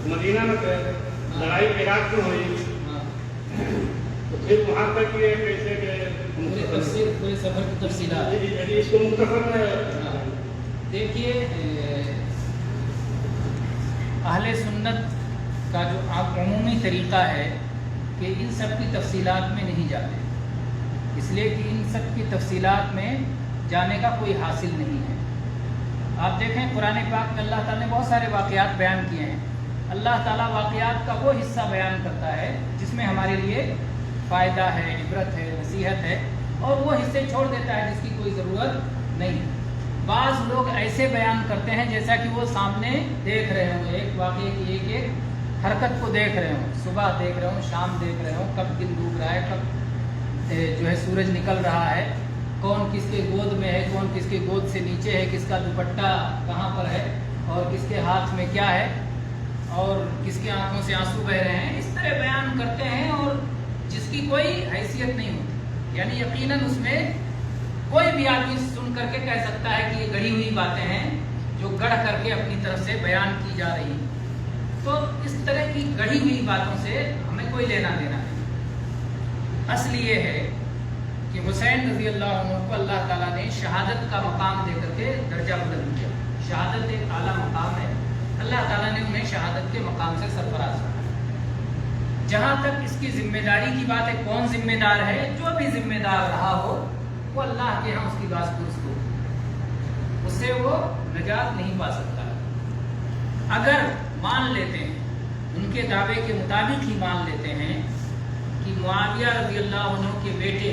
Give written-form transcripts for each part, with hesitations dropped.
مدینہ میں تھے، لڑائی عراق میں ہوئی، تو پھر وہاں تک یہ کیسے گئے؟ پورے سفر کی تفصیلات اس کو مختصر میں دیکھیے، اہل سنت کا جو عمومی طریقہ ہے کہ ان سب کی تفصیلات میں نہیں جاتے، اس لیے کہ ان سب کی تفصیلات میں جانے کا کوئی حاصل نہیں ہے۔ آپ دیکھیں قرآن پاک میں اللہ تعالیٰ نے بہت سارے واقعات بیان کیے ہیں۔ اللہ تعالیٰ واقعات کا وہ حصہ بیان کرتا ہے جس میں ہمارے لیے فائدہ ہے، عبرت ہے، نصیحت ہے، اور وہ حصے چھوڑ دیتا ہے جس کی کوئی ضرورت نہیں۔ بعض لوگ ایسے بیان کرتے ہیں جیسا کہ وہ سامنے دیکھ رہے ہوں، ایک واقعے کی ایک ایک حرکت کو دیکھ رہے ہوں، صبح دیکھ رہے ہوں، شام دیکھ رہے ہوں، کب دن ڈوب رہا ہے، کب جو ہے سورج نکل رہا ہے، کون کس کے گود میں ہے، کون کس کے گود سے نیچے ہے، کس کا دوپٹہ کہاں پر ہے، اور کس کے ہاتھ میں کیا ہے، اور کس کے آنکھوں سے آنسو بہ رہے ہیں، اس طرح بیان کرتے ہیں، اور جس کی کوئی حیثیت نہیں ہوتی۔ یعنی یقیناً اس میں کوئی بھی آدمی سن کر کے کہہ سکتا ہے کہ یہ گڑھی ہوئی باتیں ہیں جو گڑھ کر کے اپنی طرف سے بیان کی جا رہی ہیں۔ تو اس طرح کی گڑھی ہوئی باتوں سے ہمیں کوئی لینا دینا نہیں۔ اصل یہ ہے کہ حسین رضی اللہ عنہ کو اللہ تعالیٰ نے شہادت کا مقام دے کر کے درجہ بلند کیا۔ شہادت ایک اعلیٰ مقام ہے، اللہ تعالیٰ نے انہیں شہادت کے مقام سے سرفراز کیا۔ جہاں تک اس کی ذمہ داری کی بات ہے، کون ذمہ دار ہے؟ جو بھی ذمہ دار رہا ہو وہ اللہ کے ہاں اس کی بات درست ہو، اس سے وہ نجات نہیں پا سکتا۔ اگر مان لیتے ہیں، ان کے دعوے کے مطابق ہی مان لیتے ہیں کہ معاویہ رضی اللہ عنہ کے بیٹے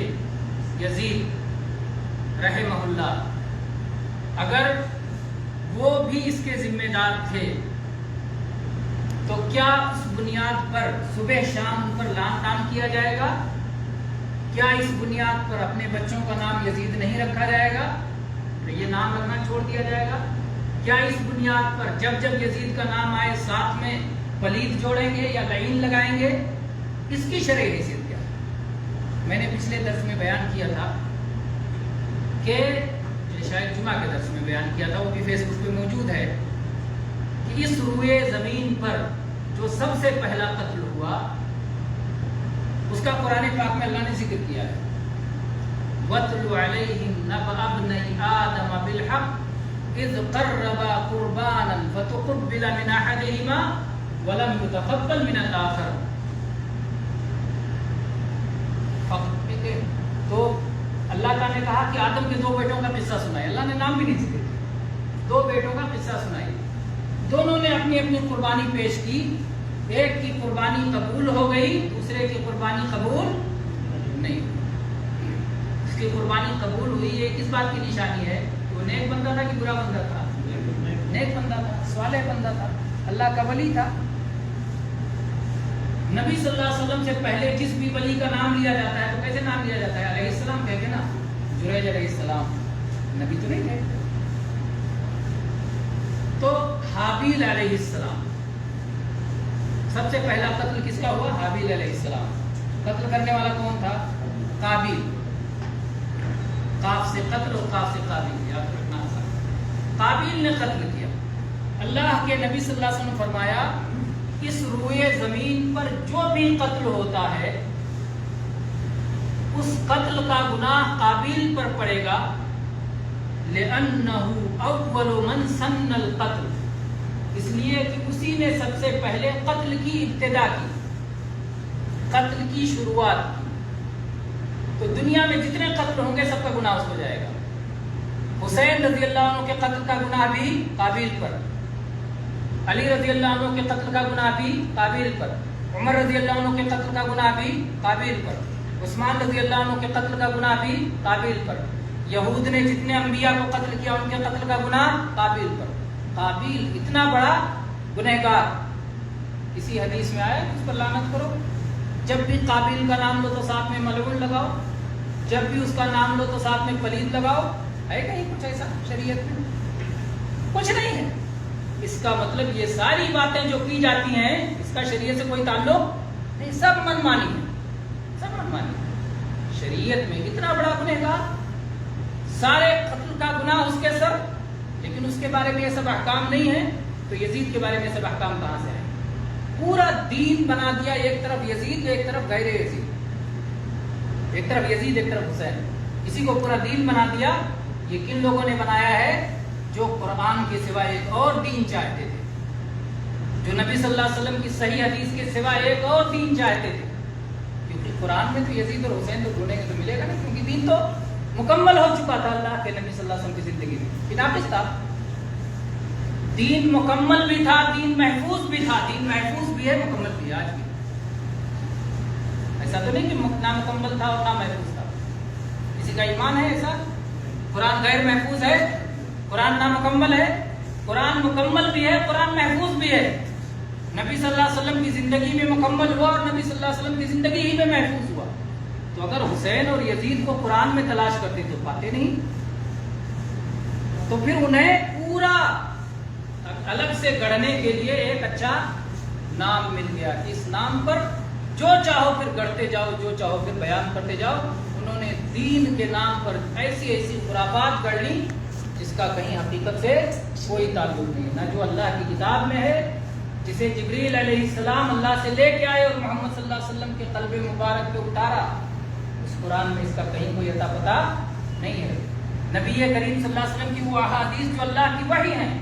یزید رحمہ اللہ اگر وہ بھی اس کے ذمہ دار تھے، تو کیا اس بنیاد پر صبح شام ان پر لعن طعن کیا جائے گا؟ کیا اس بنیاد پر اپنے بچوں کا نام یزید نہیں رکھا جائے گا؟ تو یہ نام رکھنا چھوڑ دیا جائے گا؟ کیا اس بنیاد پر جب جب یزید کا نام آئے ساتھ میں پلید جوڑیں گے یا لعین لگائیں گے؟ اس کی شرعی حیثیت کیا ہے؟ میں نے پچھلے درس میں بیان کیا تھا کہ شاید جمعہ کے درس میں بیان کیا تھا، وہ بھی فیس بک پہ موجود ہے، کہ اس روئے زمین پر جو سب سے پہلا قتل ہوا اس کا قرآن پاک میں اللہ نے ذکر کیا ہے۔ وَاتْلُ عَلَيْهِمْ نَبَأَ ابْنَيْ آدَمَ بِالْحَقِّ إِذْ قَرَّبَا قُرْبَانًا فَتُقُبِّلَ مِنْ أَحَدِهِمَا وَلَمْ يُتَقَبَّلْ مِنَ الْآخَرِ۔ تو اللہ تعالیٰ نے کہا کہ آدم کے دو بیٹوں کا قصہ سنائے، اللہ نے نام بھی نہیں ذکر کیا، دو بیٹوں کا قصہ سنائی، دونوں نے اپنی اپنی قربانی پیش کی، ایک کی قربانی قبول ہو گئی، دوسرے کی قربانی قبول نہیں ہوئی۔ اس کی قربانی قبول ہوئی، یہ کس بات کی نشانی ہے؟ وہ نیک بندہ تھا کہ برا بندہ تھا؟ نیک بندہ تھا، صالح بندہ تھا، اللہ کا ولی تھا۔ نبی صلی اللہ علیہ وسلم سے پہلے جس بھی ولی کا نام لیا جاتا ہے تو کیسے نام لیا جاتا ہے؟ علیہ السلام کہہ کے نا، جریج علیہ السلام، نبی تو نہیں تھے۔ تو حابیل علیہ السلام، سب سے پہلا قتل کس کا ہوا؟ حابیل علیہ السلام۔ قتل کرنے والا کون تھا؟ قابیل، قاف سے قتل اور قاف سے قابیل، یاد رکھنا آسان۔ قابیل نے قتل کیا۔ اللہ کے نبی صلی اللہ علیہ وسلم نے فرمایا اس روئے زمین پر جو بھی قتل ہوتا ہے اس قتل کا گناہ قابیل پر پڑے گا، لِأَنَّهُ أَوَّلُ مَنْ سَنَّ الْقَتْلِ، اس لیے کہ اسی نے سب سے پہلے قتل کی ابتدا کی، قتل کی شروعات کی۔ تو دنیا میں جتنے قتل ہوں گے سب کا گناہ اس کو جائے گا۔ حسین رضی اللہ عنہ کے قتل کا گناہ بھی قابیل پر، علی رضی اللہ عنہ کے قتل کا گناہ بھی قابیل پر، عمر رضی اللہ عنہ کے قتل کا گناہ بھی قابیل پر، عثمان رضی اللہ عنہ کے قتل کا گناہ بھی قابیل پر، یہود نے جتنے انبیاء کو قتل کیا ان کے قتل کا گناہ قابیل پر۔ قابیل اتنا بڑا گنہگار، اسی حدیث میں آیا اس پر لعنت کرو، جب بھی قابیل کا نام لو تو ساتھ میں ملعون لگاؤ، جب بھی اس کا نام لو تو ساتھ میں پلید لگاؤ۔ ہے کہیں کچھ ایسا شریعت میں؟ کچھ نہیں ہے۔ اس کا مطلب یہ ساری باتیں جو کی جاتی ہیں اس کا شریعت سے کوئی تعلق نہیں، سب من مانی ہے، سب من مانی ہے۔ شریعت میں اتنا بڑا گنہگار، سارے قتل کا گناہ اس کے سر، لیکن اس کے بارے میں یہ سب احکام نہیں ہے، تو یزید کے بارے میں یہ سب احکام کہاں سے آئے؟ پورا دین بنا دیا، ایک طرف یزید ایک طرف غیر یزید، ایک طرف یزید ایک طرف حسین، کسی کو پورا دین بنا دیا. یہ کن لوگوں نے بنایا ہے؟ جو قرآن کے سوا ایک اور دین چاہتے تھے، جو نبی صلی اللہ علیہ وسلم کی صحیح حدیث کے سوا ایک اور دین چاہتے تھے. کیونکہ قرآن میں تو یزید اور حسین تو ڈھونڈیں گے تو ملے گا نا، کیونکہ دین تو مکمل ہو چکا تھا اللہ کے نبی صلی اللہ علیہ وسلم کی زندگی میں. ناقص تھا، دین مکمل بھی تھا، دین محفوظ بھی تھا. دین محفوظ بھی ہے، مکمل بھی ہے آج بھی. ایسا تو نہیں کہ نامکمل تھا اور نہ محفوظ تھا. کسی کا ایمان ہے ایسا؟ قرآن غیر محفوظ ہے، قرآن نامکمل ہے، قرآن مکمل بھی ہے، قرآن محفوظ بھی ہے. نبی صلی اللہ علیہ وسلم کی زندگی میں مکمل ہوا اور نبی صلی اللہ علیہ وسلم کی زندگی ہی میں محفوظ ہوا. تو اگر حسین اور یزید کو قرآن میں تلاش کرتے تو پاتے نہیں. تو پھر انہیں پورا الگ سے گڑھنے کے لیے ایک اچھا نام مل گیا. اس نام پر جو چاہو پھر گڑھتے جاؤ، جو چاہو پھر بیان کرتے جاؤ. انہوں نے دین کے نام پر ایسی ایسی خرافات گڑھ لی جس کا کہیں حقیقت سے کوئی تعلق نہیں، نہ جو اللہ کی کتاب میں ہے، جسے جبریل علیہ السلام اللہ سے لے کے آئے اور محمد صلی اللہ علیہ وسلم کے قلب مبارک پہ اتارا. اس قرآن میں اس کا کہیں کوئی عطا پتہ نہیں ہے. نبی کریم صلی اللہ علیہ وسلم کی وہ احادیث جو اللہ کی وحی ہیں،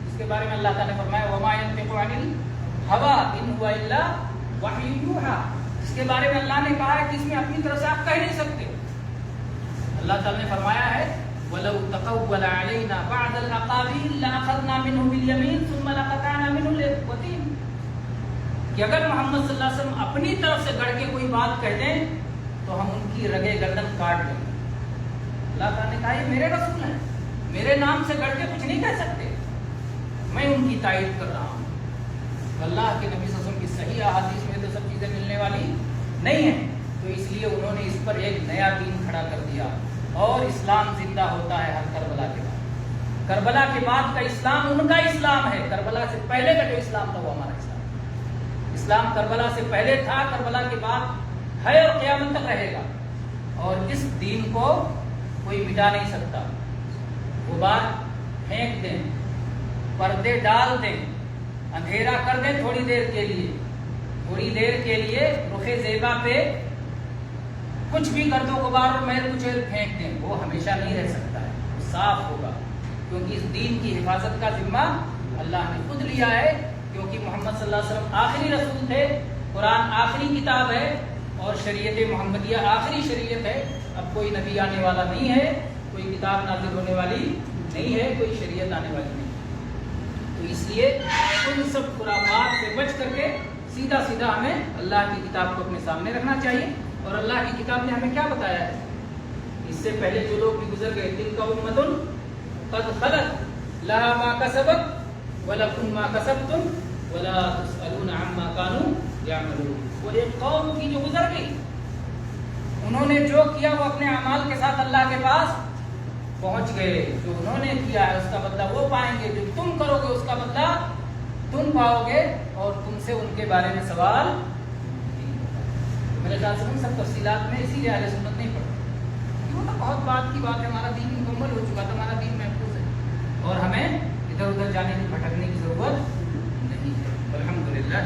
اس کے بارے میں اللہ تعالیٰ نے فرمایا وما ينطق عن الهوى ان هو الا وحی یوحی. اس کے بارے میں اللہ نے کہا ہے کہ اس میں اپنی طرف سے آپ کہہ نہیں سکتے. اللہ تعالیٰ نے فرمایا ہے وَلَوْ تَقَوَّلَ عَلَيْنَا بَعْدَ الْأَقَاوِيلِ لَأَخَذْنَا مِنْهُ بِالْيَمِينِ ثُمَّ لَقَطَعْنَا مِنْهُ الْوَتِينَ. کہ اگر محمد صلی اللہ علیہ وسلم اپنی طرف سے گڑھ کے کوئی بات کہہ دیں تو ہم ان کی رگے گردن کاٹ لیں گے. اللہ تعالیٰ نے کہا یہ میرے رسول ہیں، میرے نام سے گڑھ کے کچھ نہیں کہہ سکتے، میں ان کی تائید کر رہا ہوں. اللہ کے نبی صلی اللہ علیہ وسلم کی صحیح احادیث میں تو سب چیزیں ملنے والی نہیں ہیں. تو اس لیے انہوں نے اس پر ایک نیا دین کھڑا کر دیا اور اسلام زندہ ہوتا ہے ہر کربلا کے بعد. کربلا کے بعد کا اسلام ان کا اسلام ہے. کربلا سے پہلے کا جو اسلام تھا وہ ہمارا اسلام. اسلام کربلا سے پہلے تھا، کربلا کے بعد ہے اور قیامت تک رہے گا. اور اس دین کو کوئی مٹا نہیں سکتا. غبار پھینک دیں، پردے ڈال دیں، اندھیرا کر دیں تھوڑی دیر کے لیے، تھوڑی دیر کے لیے رخ زیبا پہ کچھ بھی گرد و غبار اور میل کچیل پھینک دیں، وہ ہمیشہ نہیں رہ سکتا ہے، صاف ہوگا. کیونکہ اس دین کی حفاظت کا ذمہ اللہ نے خود لیا ہے. کیونکہ محمد صلی اللہ علیہ وسلم آخری رسول تھے، قرآن آخری کتاب ہے اور شریعت محمدیہ آخری شریعت ہے. اب کوئی نبی آنے والا نہیں ہے، کوئی کتاب نازل ہونے والی نہیں ہے، کوئی شریعت آنے والی نہیں. تو اس لیے ان سب خرافات سے بچ کر کے سیدھا سیدھا ہمیں اللہ کی کتاب کو اپنے سامنے رکھنا چاہیے. اور اللہ کی کتاب نے ہمیں کیا بتایا ہے؟ اس سے پہلے جو لوگ بھی گزر گئے، تلک امۃ قد خلت لہا ما کسبت ولکم ما کسبتم ولا تسألون عما كانوا يعملون. وہ ایک قوم کی جو گزر گئی، انہوں نے جو کیا وہ اپنے اعمال کے ساتھ اللہ کے پاس پہنچ گئے. جو انہوں نے کیا ہے اس کا بدلہ وہ پائیں گے، جو تم کرو گے اس کا بدلہ تم پاؤ گے، اور تم سے ان کے بارے میں سوال نہیں ہوگا. میرے خیال سے ان سب تفصیلات میں اسی لیے اہل سنت نہیں پڑھتے. وہ تو بہت بات کی بات ہے، ہمارا دین مکمل ہو چکا تھا، ہمارا دین محفوظ ہے اور ہمیں ادھر ادھر جانے کی بھٹکنے کی ضرورت نہیں ہے. الحمدللہ.